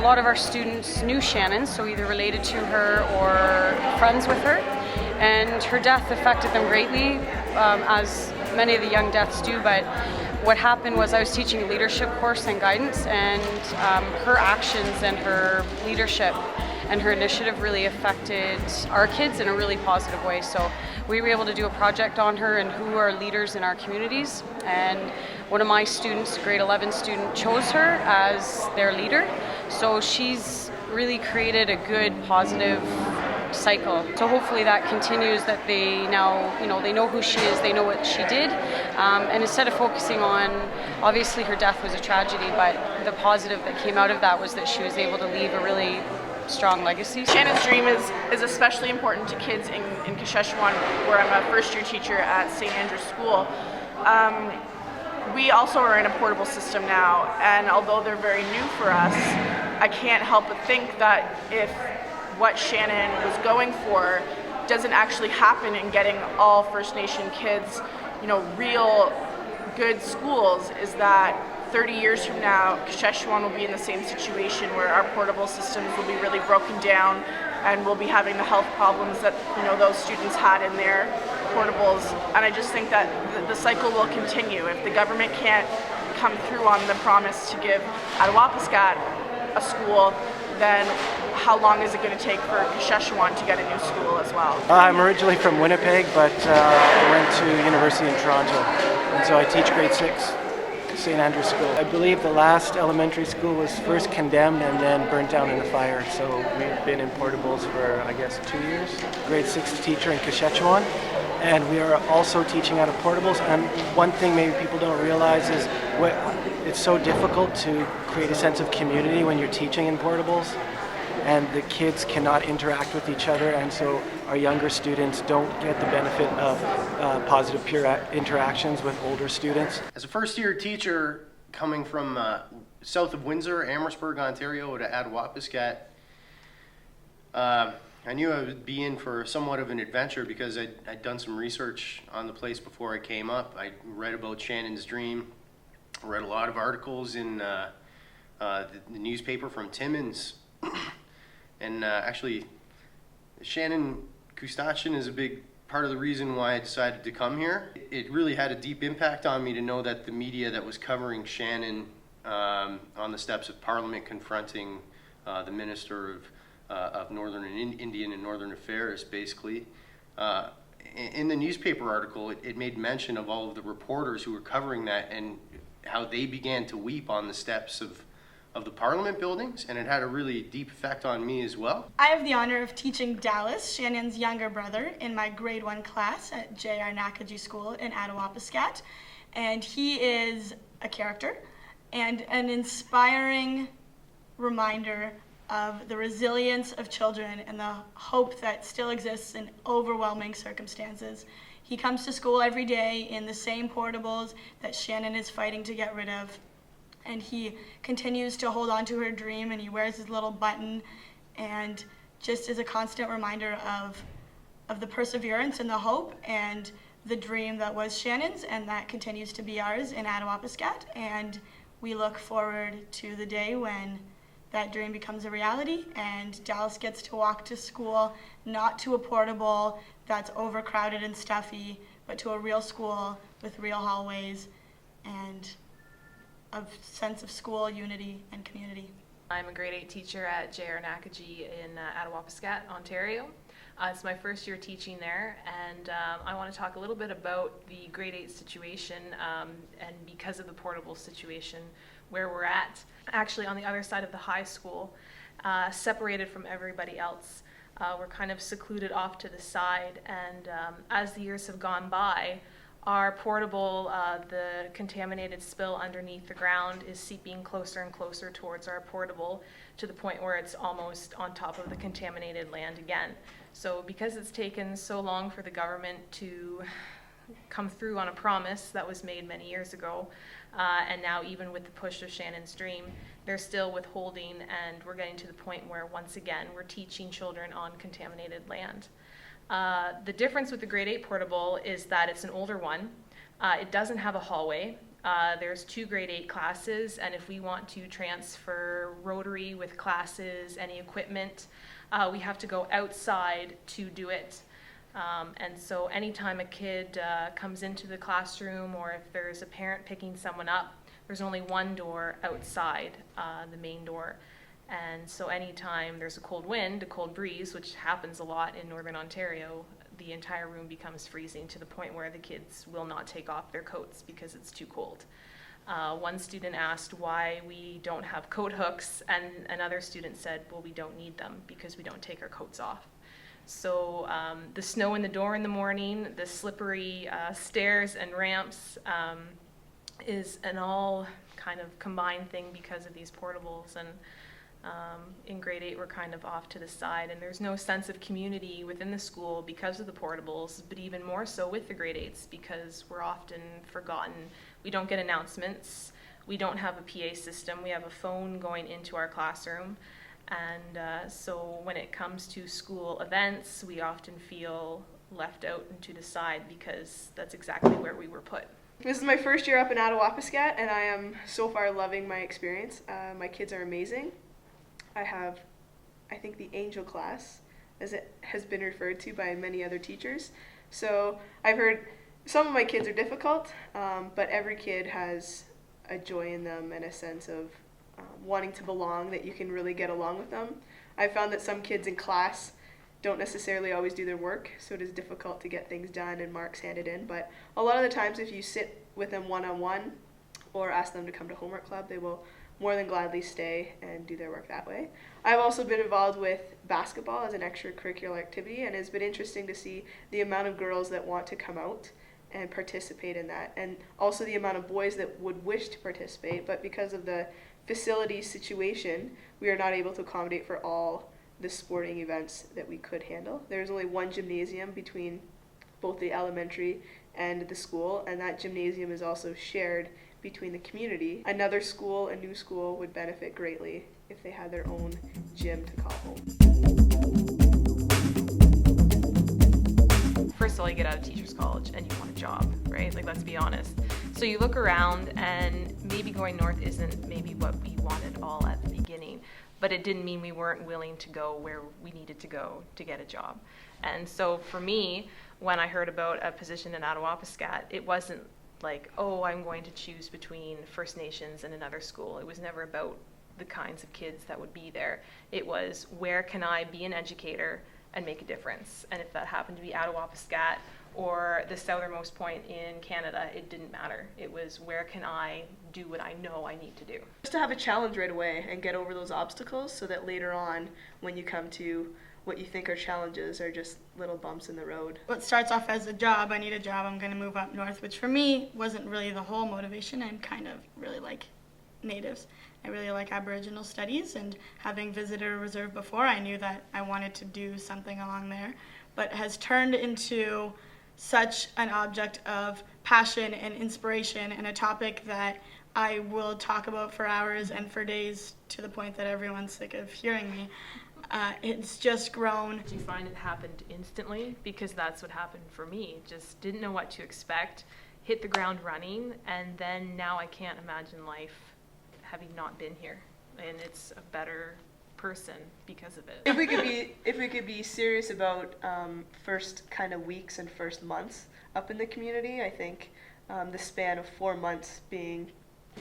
lot of our students knew Shannon, so either related to her or friends with her. And her death affected them greatly, as many of the young deaths do. But what happened was I was teaching a leadership course and guidance, and her actions and her leadership and her initiative really affected our kids in a really positive way. So we were able to do a project on her and who are leaders in our communities. And one of my students, grade 11 student, chose her as their leader. So she's really created a good, positive cycle. So hopefully that continues, that they now, they know who she is, they know what she did. And instead of focusing on, obviously her death was a tragedy, but the positive that came out of that was that she was able to leave a really strong legacy. Shannon's dream is especially important to kids in Koostachin, where I'm a first-year teacher at St. Andrew's School. We also are in a portable system now, and although they're very new for us, I can't help but think that if what Shannon was going for doesn't actually happen in getting all First Nation kids, real good schools, is that 30 years from now, Koostachin will be in the same situation where our portable systems will be really broken down and we'll be having the health problems that those students had in their portables. And I just think that the cycle will continue. If the government can't come through on the promise to give Attawapiskat a school, then how long is it going to take for Koostachin to get a new school as well? I'm originally from Winnipeg, but I went to university in Toronto, and so I teach grade 6. St. Andrew's School. I believe the last elementary school was first condemned and then burnt down in a fire. So we've been in portables for, 2 years. Grade 6 teacher in Koostachin, and we are also teaching out of portables. And one thing maybe people don't realize is it's so difficult to create a sense of community when you're teaching in portables, and the kids cannot interact with each other, and so our younger students don't get the benefit of positive peer interactions with older students. As a first-year teacher coming from south of Windsor, Amherstburg, Ontario to Attawapiskat, I knew I would be in for somewhat of an adventure because I'd done some research on the place before I came up. I read about Shannon's dream, read a lot of articles in the newspaper from Timmins. And actually, Shannon, Koostachin is a big part of the reason why I decided to come here. It really had a deep impact on me to know that the media that was covering Shannon on the steps of Parliament confronting the Minister of Northern and Indian and Northern Affairs, basically, in the newspaper article, it made mention of all of the reporters who were covering that and how they began to weep on the steps of the Parliament buildings, and it had a really deep effect on me as well. I have the honor of teaching Dallas, Shannon's younger brother, in my grade 1 class at J.R. Nakaji School in Attawapiskat, and he is a character and an inspiring reminder of the resilience of children and the hope that still exists in overwhelming circumstances. He comes to school every day in the same portables that Shannon is fighting to get rid of. And he continues to hold on to her dream, and he wears his little button, and just is a constant reminder of the perseverance and the hope and the dream that was Shannon's and that continues to be ours in Attawapiskat. And we look forward to the day when that dream becomes a reality and Dallas gets to walk to school, not to a portable that's overcrowded and stuffy, but to a real school with real hallways and a sense of school unity and community. I'm a grade 8 teacher at J.R. Nakaji in Attawapiskat, Ontario. It's my first year teaching there, and I want to talk a little bit about the grade 8 situation and because of the portable situation where we're at. Actually on the other side of the high school, separated from everybody else. We're kind of secluded off to the side, and as the years have gone by, our portable, the contaminated spill underneath the ground is seeping closer and closer towards our portable to the point where it's almost on top of the contaminated land again. So because it's taken so long for the government to come through on a promise that was made many years ago, and now even with the push of Shannon's dream, they're still withholding, and we're getting to the point where once again we're teaching children on contaminated land. The difference with the grade 8 portable is that it's an older one. It doesn't have a hallway. There's 2 grade 8 classes, and if we want to transfer Rotary with classes, any equipment, we have to go outside to do it. And so anytime a kid comes into the classroom, or if there's a parent picking someone up, there's only one door outside, the main door. And so anytime there's a cold wind, a cold breeze, which happens a lot in Northern Ontario, the entire room becomes freezing to the point where the kids will not take off their coats because it's too cold. One student asked why we don't have coat hooks, and another student said, well, we don't need them because we don't take our coats off. So the snow in the door in the morning, the slippery stairs and ramps is an all kind of combined thing because of these portables. And in grade 8 we're kind of off to the side, and there's no sense of community within the school because of the portables, but even more so with the grade 8s because we're often forgotten. We don't get announcements, we don't have a PA system, we have a phone going into our classroom, and so when it comes to school events we often feel left out and to the side because that's exactly where we were put. This is my first year up in Attawapiskat, and I am so far loving my experience. My kids are amazing. I have, I think, the angel class, as it has been referred to by many other teachers. So I've heard some of my kids are difficult, but every kid has a joy in them and a sense of wanting to belong, that you can really get along with them. I found that some kids in class don't necessarily always do their work, so it is difficult to get things done and marks handed in. But a lot of the times if you sit with them one-on-one or ask them to come to homework club, they will more than gladly stay and do their work that way. I've also been involved with basketball as an extracurricular activity, and it's been interesting to see the amount of girls that want to come out and participate in that, and also the amount of boys that would wish to participate, but because of the facility situation, we are not able to accommodate for all the sporting events that we could handle. There's only one gymnasium between both the elementary and the school, and that gymnasium is also shared between the community. Another school, a new school, would benefit greatly if they had their own gym to call home. First of all, you get out of teacher's college and you want a job, right? Like, let's be honest. So you look around, and maybe going north isn't maybe what we wanted all at the beginning, but it didn't mean we weren't willing to go where we needed to go to get a job. And so for me, when I heard about a position in Attawapiskat, it wasn't like, oh, I'm going to choose between First Nations and another school. It was never about the kinds of kids that would be there. It was, where can I be an educator and make a difference? And if that happened to be Attawapiskat or the southernmost point in Canada, it didn't matter. It was, where can I do what I know I need to do? Just to have a challenge right away and get over those obstacles, so that later on, when you come to what you think are challenges, are just little bumps in the road. What starts off as a job, I need a job, I'm going to move up north, which for me wasn't really the whole motivation. I kind of really like natives. I really like Aboriginal studies, and having visited a reserve before, I knew that I wanted to do something along there, but has turned into such an object of passion and inspiration, and a topic that I will talk about for hours and for days, to the point that everyone's sick of hearing me. It's just grown. Do you find it happened instantly? Because that's what happened for me. Just didn't know what to expect, hit the ground running, and then now I can't imagine life having not been here. And it's a better person because of it. If we could be serious about first kind of weeks and first months up in the community, I think the span of 4 months being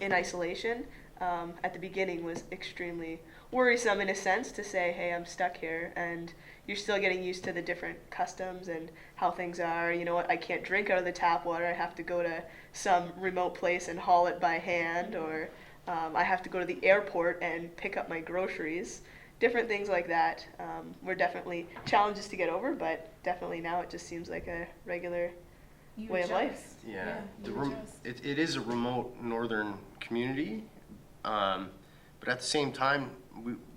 in isolation at the beginning was extremely worrisome, in a sense, to say, hey, I'm stuck here, and you're still getting used to the different customs and how things are. You know what, I can't drink out of the tap water, I have to go to some remote place and haul it by hand, or I have to go to the airport and pick up my groceries. Different things like that were definitely challenges to get over, but definitely now it just seems like a regular way of life. Yeah, it is a remote northern community, but at the same time,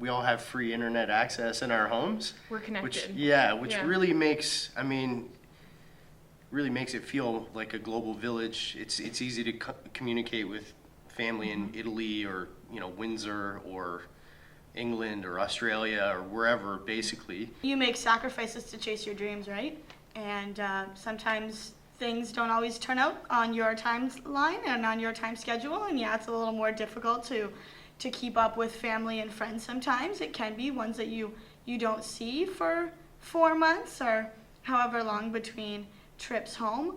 we all have free internet access in our homes. We're connected. Which really makes, really makes it feel like a global village. It's easy to communicate with family in Italy, or Windsor, or England, or Australia, or wherever, basically. You make sacrifices to chase your dreams, right? And sometimes things don't always turn out on your timeline and on your time schedule, and yeah, it's a little more difficult to keep up with family and friends sometimes. It can be ones that you don't see for 4 months or however long between trips home,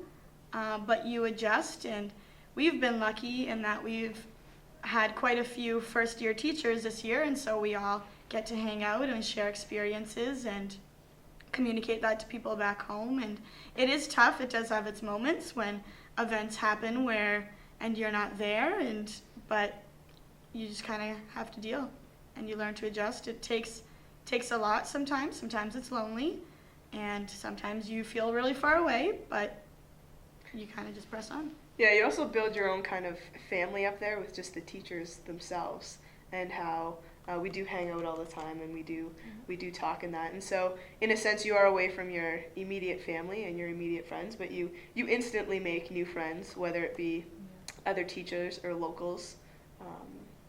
but you adjust, and we've been lucky in that we've had quite a few first-year teachers this year, and so we all get to hang out and share experiences and communicate that to people back home. And it is tough. It does have its moments when events happen and you're not there, but you just kind of have to deal and you learn to adjust. It takes a lot sometimes. Sometimes it's lonely, and sometimes you feel really far away, but you kind of just press on. Yeah, you also build your own kind of family up there with just the teachers themselves, and how we do hang out all the time, and we do talk in that. And so in a sense, you are away from your immediate family and your immediate friends, but you instantly make new friends, whether it be other teachers or locals.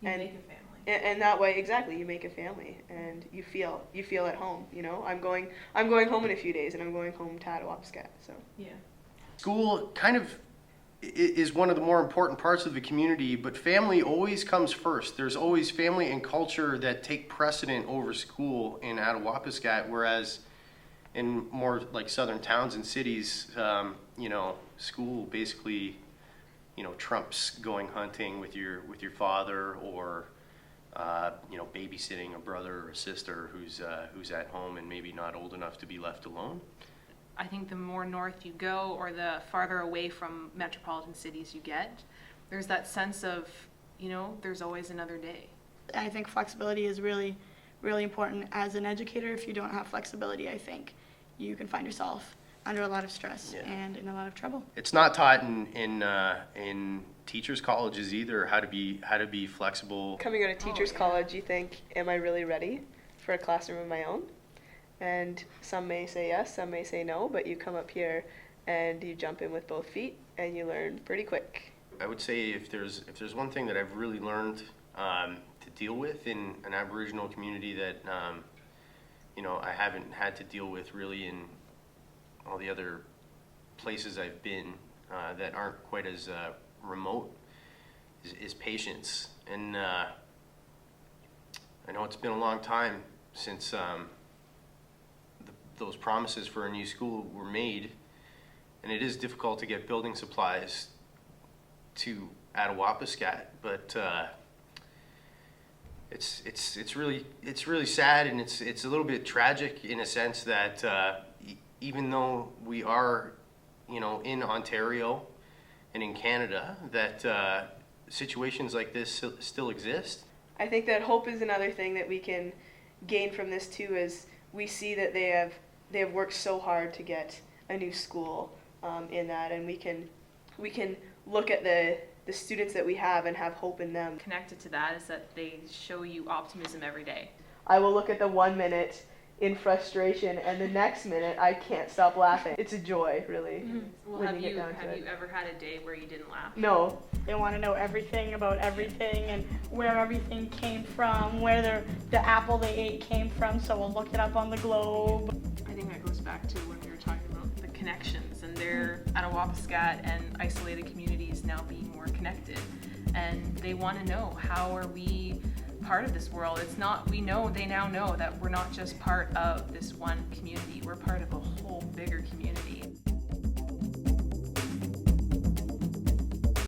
You make a family. And that way, exactly, you make a family, and you feel at home. You know, I'm going home in a few days, and I'm going home to Attawapiskat. So Yeah. School kind of is one of the more important parts of the community, but family always comes first. There's always family and culture that take precedent over school in Attawapiskat, whereas in more like southern towns and cities, school basically, trumps going hunting with your father, or babysitting a brother or a sister who's at home and maybe not old enough to be left alone. I think the more north you go, or the farther away from metropolitan cities you get, there's that sense of, there's always another day. I think flexibility is really, really important as an educator. If you don't have flexibility, I think you can find yourself under a lot of stress and in a lot of trouble. It's not taught in teachers' colleges either, how to be flexible. coming out of teachers' college, you think, am I really ready for a classroom of my own? And some may say yes, some may say no, but you come up here and you jump in with both feet and you learn pretty quick. I would say if there's one thing that I've really learned to deal with in an Aboriginal community that I haven't had to deal with really in all the other places I've been that aren't quite as remote is patience. And I know it's been a long time since those promises for a new school were made, and it is difficult to get building supplies to Attawapiskat, but it's really sad, and it's a little bit tragic in a sense that even though we are in Ontario and in Canada, that situations like this still exist. I think that hope is another thing that we can gain from this too, is we see that they have worked so hard to get a new school in that, and we can look at the students that we have and have hope in them. Connected to that is that they show you optimism every day. I will look at the 1 minute in frustration, and the next minute I can't stop laughing. It's a joy, really. Well, when have you you get down to it. ever had a day where you didn't laugh? No. They want to know everything about everything and where everything came from, where the apple they ate came from, so we'll look it up on the globe. I think that goes back to when we were talking about the connections, and their Attawapiskat and isolated communities now being more connected. And they want to know, how are we part of this world? They now know that we're not just part of this one community, we're part of a whole bigger community.